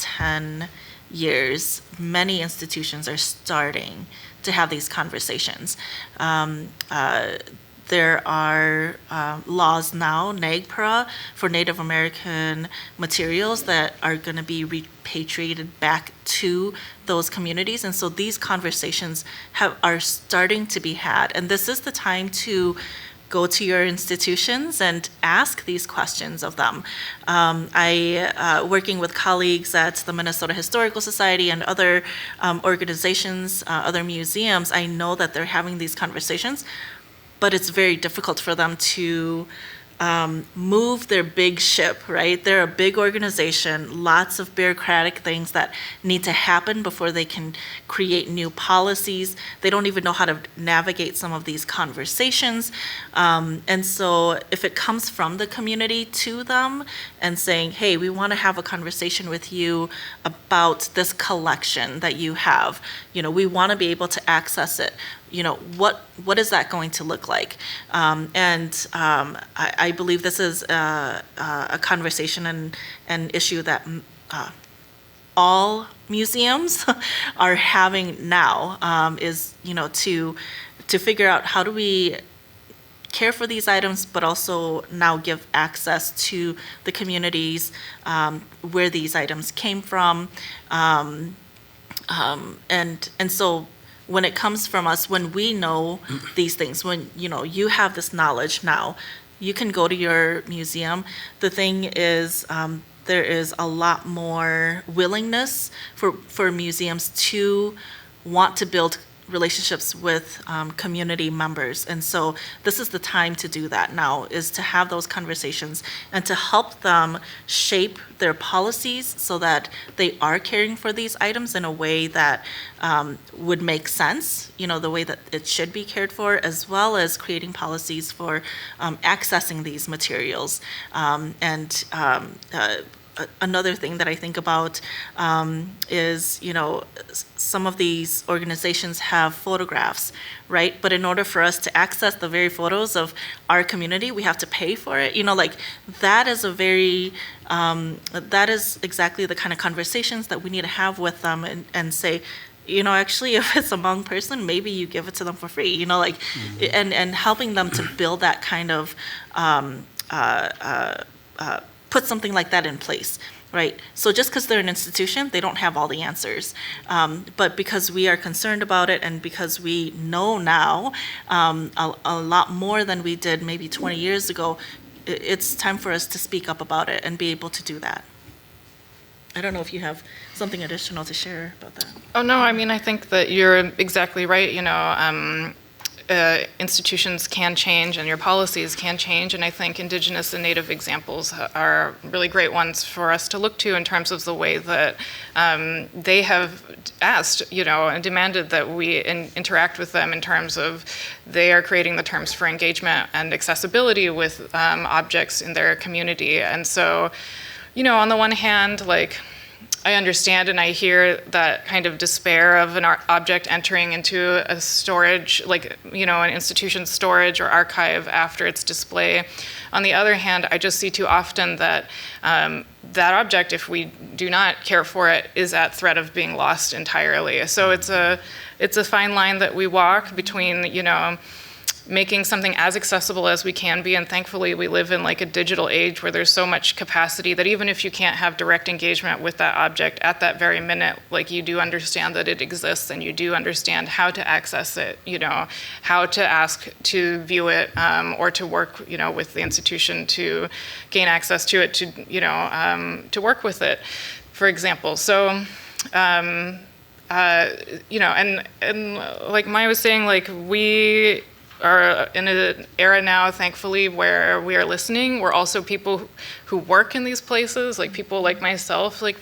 10 years, many institutions are starting to have these conversations. There are laws now, NAGPRA, for Native American materials that are going to be repatriated back to those communities. And so these conversations are starting to be had. And this is the time to go to your institutions and ask these questions of them. Working with colleagues at the Minnesota Historical Society and other organizations, other museums, I know that they're having these conversations, but it's very difficult for them to move their big ship, right? They're a big organization, lots of bureaucratic things that need to happen before they can create new policies. They don't even know how to navigate some of these conversations. And so if it comes from the community to them and saying, hey, we want to have a conversation with you about this collection that you have, we want to be able to access it. What is that going to look like? I believe this is a conversation and issue that all museums are having now, is to figure out how do we care for these items, but also now give access to the communities where these items came from, and so. When it comes from us, when we know these things, when you have this knowledge now, you can go to your museum. The thing is, there is a lot more willingness for museums to want to build relationships with community members. And so this is the time to do that now, is to have those conversations and to help them shape their policies so that they are caring for these items in a way that would make sense, the way that it should be cared for, as well as creating policies for accessing these materials. Another thing that I think about is, some of these organizations have photographs, right? But in order for us to access the very photos of our community, we have to pay for it. That is that is exactly the kind of conversations that we need to have with them and say, actually, if it's a Hmong person, maybe you give it to them for free, and helping them to build that kind of put something like that in place, right? So just because they're an institution, they don't have all the answers. But because we are concerned about it and because we know now a lot more than we did maybe 20 years ago, it's time for us to speak up about it and be able to do that. I don't know if you have something additional to share about that. Oh, no, I think that you're exactly right. Institutions can change and your policies can change, and I think Indigenous and Native examples are really great ones for us to look to in terms of the way that they have asked, and demanded that we interact with them in terms of they are creating the terms for engagement and accessibility with objects in their community. And so, on the one hand, I understand and I hear that kind of despair of an object entering into a storage, like, an institution's storage or archive after its display. On the other hand, I just see too often that that object, if we do not care for it, is at threat of being lost entirely. So it's a fine line that we walk between, making something as accessible as we can be, and thankfully we live in like a digital age where there's so much capacity that even if you can't have direct engagement with that object at that very minute, like you do understand that it exists and you do understand how to access it, how to ask to view it, or to work, with the institution to gain access to it, to work with it, for example. So, and like Maya was saying, like we are in an era now, thankfully, where we are listening. We're also people who work in these places, like people like myself, like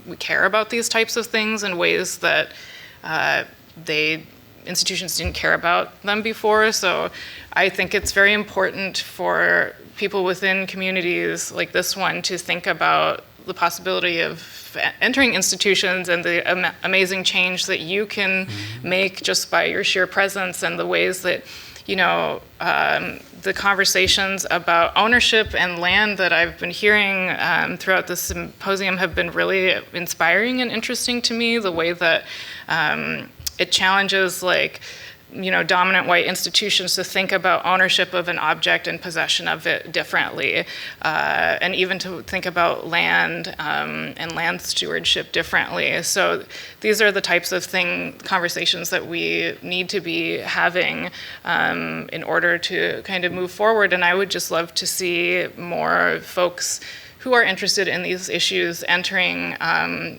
we care about these types of things in ways that institutions didn't care about them before. So I think it's very important for people within communities like this one to think about the possibility of entering institutions and the amazing change that you can make just by your sheer presence, and the ways that the conversations about ownership and land that I've been hearing throughout the symposium have been really inspiring and interesting to me. The way that it challenges dominant white institutions to think about ownership of an object and possession of it differently, and even to think about land and land stewardship differently. So these are the types of conversations that we need to be having in order to kind of move forward. And I would just love to see more folks who are interested in these issues entering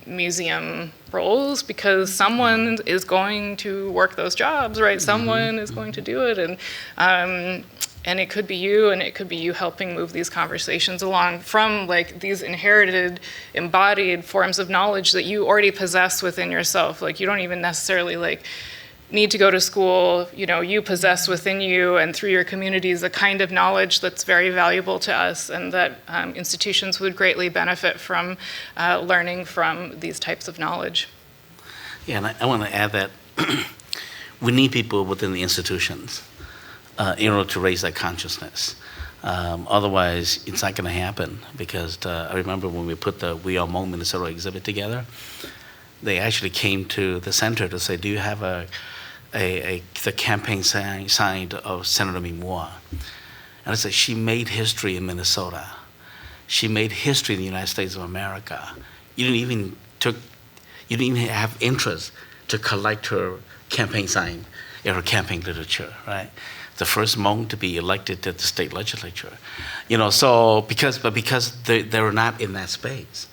museum roles, because someone is going to work those jobs, right? Someone is going to do it, and it could be you, and it could be you helping move these conversations along from like these inherited, embodied forms of knowledge that you already possess within yourself. Like you don't even necessarily need to go to school, you possess within you and through your communities a kind of knowledge that's very valuable to us, and that institutions would greatly benefit from learning from these types of knowledge. Yeah, and I want to add that we need people within the institutions in order to raise that consciousness. Otherwise, it's not going to happen, because I remember when we put the We Are Hmong Minnesota exhibit together, they actually came to the center to say, do you have the campaign signed of Senator Mimua? And I said, she made history in Minnesota. She made history in the United States of America. You didn't even have interest to collect her campaign sign or her campaign literature, right? The first Hmong to be elected to the state legislature. So because they're not in that space,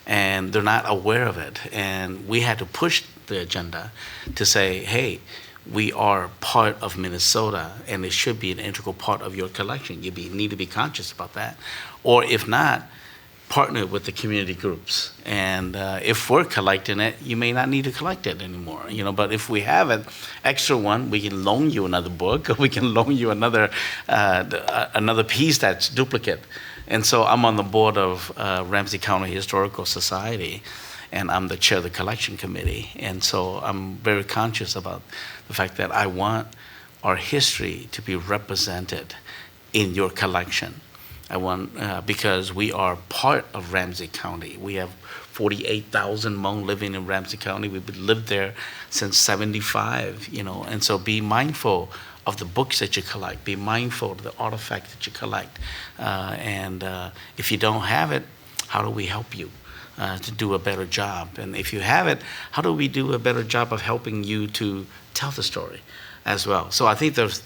and they're not aware of it. And we had to push the agenda to say, hey, we are part of Minnesota, and it should be an integral part of your collection. You need to be conscious about that. Or if not, partner with the community groups. And if we're collecting it, you may not need to collect it anymore. But if we have an extra one, we can loan you another book, or we can loan you another piece that's duplicate. And so I'm on the board of Ramsey County Historical Society, and I'm the chair of the collection committee. And so I'm very conscious about the fact that I want our history to be represented in your collection. I want, because we are part of Ramsey County. We have 48,000 Hmong living in Ramsey County. We've lived there since '75, and so be mindful of the books that you collect. Be mindful of the artifacts that you collect. And if you don't have it, how do we help you to do a better job? And if you have it, how do we do a better job of helping you to tell the story as well? So I think there's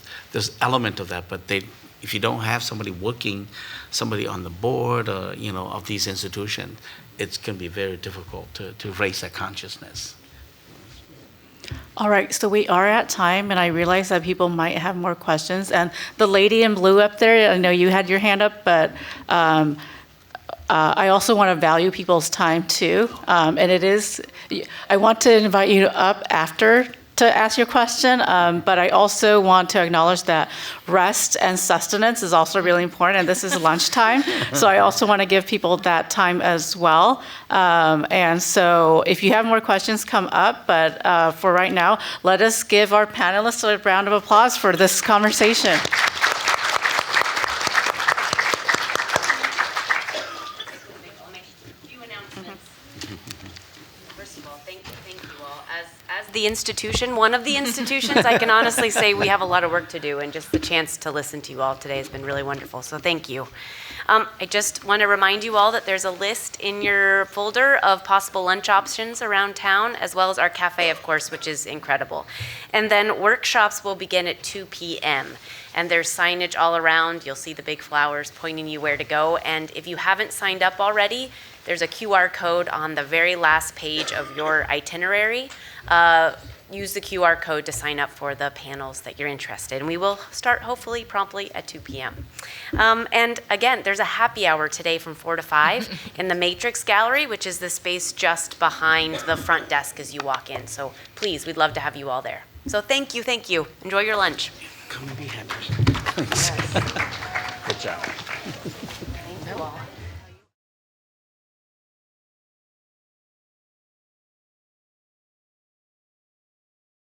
element of that, but if you don't have somebody on the board, of these institutions, it's going to be very difficult to raise that consciousness. All right, so we are at time, and I realize that people might have more questions. And the lady in blue up there, I know you had your hand up, but I also want to value people's time too. And I want to invite you up after to ask your question, but I also want to acknowledge that rest and sustenance is also really important, and this is lunchtime, so I also want to give people that time as well. And so if you have more questions, come up, but for right now, let us give our panelists a round of applause for this conversation. The institution, one of the institutions, I can honestly say we have a lot of work to do, and just the chance to listen to you all today has been really wonderful, so thank you. I just want to remind you all that there's a list in your folder of possible lunch options around town, as well as our cafe, of course, which is incredible. And then workshops will begin at 2 p.m. And there's signage all around. You'll see the big flowers pointing you where to go. And if you haven't signed up already, there's a QR code on the very last page of your itinerary. Use the QR code to sign up for the panels that you're interested in. And we will start hopefully promptly at 2 p.m. And again, there's a happy hour today from 4 to 5 in the Matrix Gallery, which is the space just behind the front desk as you walk in. So please, we'd love to have you all there. So thank you, thank you. Enjoy your lunch. Come and be happy. Thanks. Good job. Thank you all.